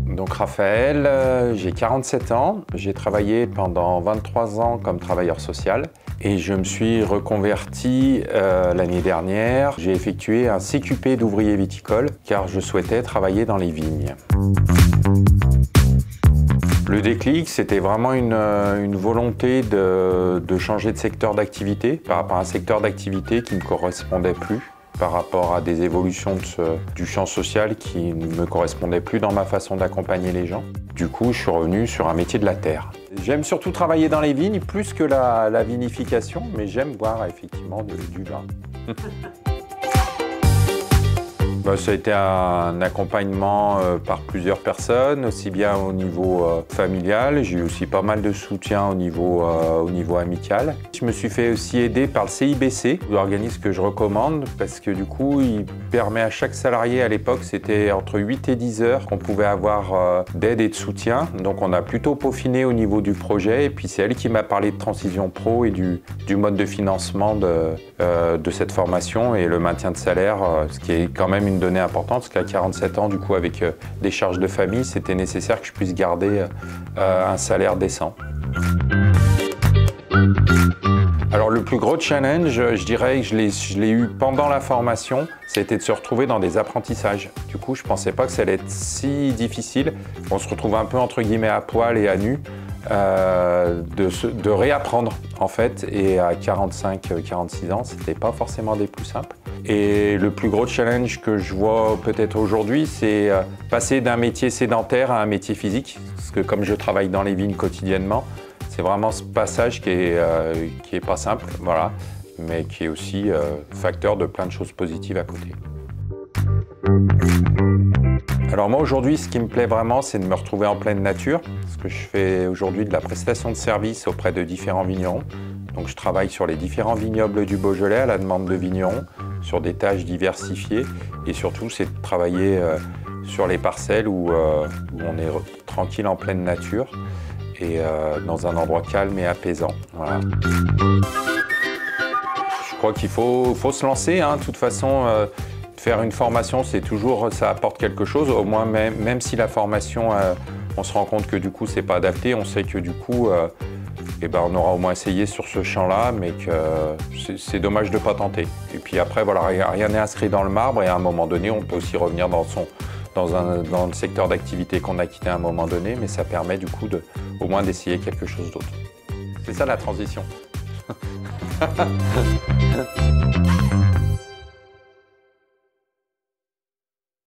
Donc Raphaël, j'ai 47 ans, j'ai travaillé pendant 23 ans comme travailleur social et je me suis reconverti l'année dernière. J'ai effectué un CQP d'ouvrier viticole car je souhaitais travailler dans les vignes. Le déclic, c'était vraiment une volonté de changer de secteur d'activité par rapport à un secteur d'activité qui ne me correspondait plus, par rapport à des évolutions du champ social qui ne me correspondaient plus dans ma façon d'accompagner les gens. Du coup, je suis revenu sur un métier de la terre. J'aime surtout travailler dans les vignes, plus que la vinification, mais j'aime boire effectivement du vin. Ça a été un accompagnement par plusieurs personnes, aussi bien au niveau familial. J'ai eu aussi pas mal de soutien au niveau amical. Je me suis fait aussi aider par le CIBC, l'organisme que je recommande, parce que du coup, il permet à chaque salarié, à l'époque, c'était entre 8 et 10 heures qu'on pouvait avoir d'aide et de soutien. Donc on a plutôt peaufiné au niveau du projet, et puis c'est elle qui m'a parlé de transition pro et du mode de financement de cette formation et le maintien de salaire, ce qui est quand même une donnée importante, parce qu'à 47 ans, du coup, avec des charges de famille, c'était nécessaire que je puisse garder un salaire décent. Alors le plus gros challenge, je dirais que je l'ai eu pendant la formation, c'était de se retrouver dans des apprentissages. Du coup, je ne pensais pas que ça allait être si difficile. On se retrouve un peu entre guillemets à poil et à nu. De réapprendre en fait, et à 45-46 ans, c'était pas forcément des plus simples. Et le plus gros challenge que je vois peut-être aujourd'hui, c'est passer d'un métier sédentaire à un métier physique, parce que comme je travaille dans les vignes quotidiennement, c'est vraiment ce passage qui est pas simple, voilà, mais qui est aussi facteur de plein de choses positives à côté. Alors moi aujourd'hui, ce qui me plaît vraiment, c'est de me retrouver en pleine nature, parce que je fais aujourd'hui de la prestation de service auprès de différents vignerons. Donc je travaille sur les différents vignobles du Beaujolais à la demande de vignerons, sur des tâches diversifiées, et surtout c'est de travailler sur les parcelles où on est tranquille en pleine nature et dans un endroit calme et apaisant. Voilà. Je crois qu'il faut se lancer, hein. De toute façon, faire une formation, c'est toujours, ça apporte quelque chose, au moins même si la formation, on se rend compte que du coup c'est pas adapté, on sait que du coup on aura au moins essayé sur ce champ-là, mais que c'est dommage de ne pas tenter. Et puis après, voilà, rien n'est inscrit dans le marbre, et à un moment donné, on peut aussi revenir dans le secteur d'activité qu'on a quitté à un moment donné, mais ça permet du coup au moins d'essayer quelque chose d'autre. C'est ça la transition.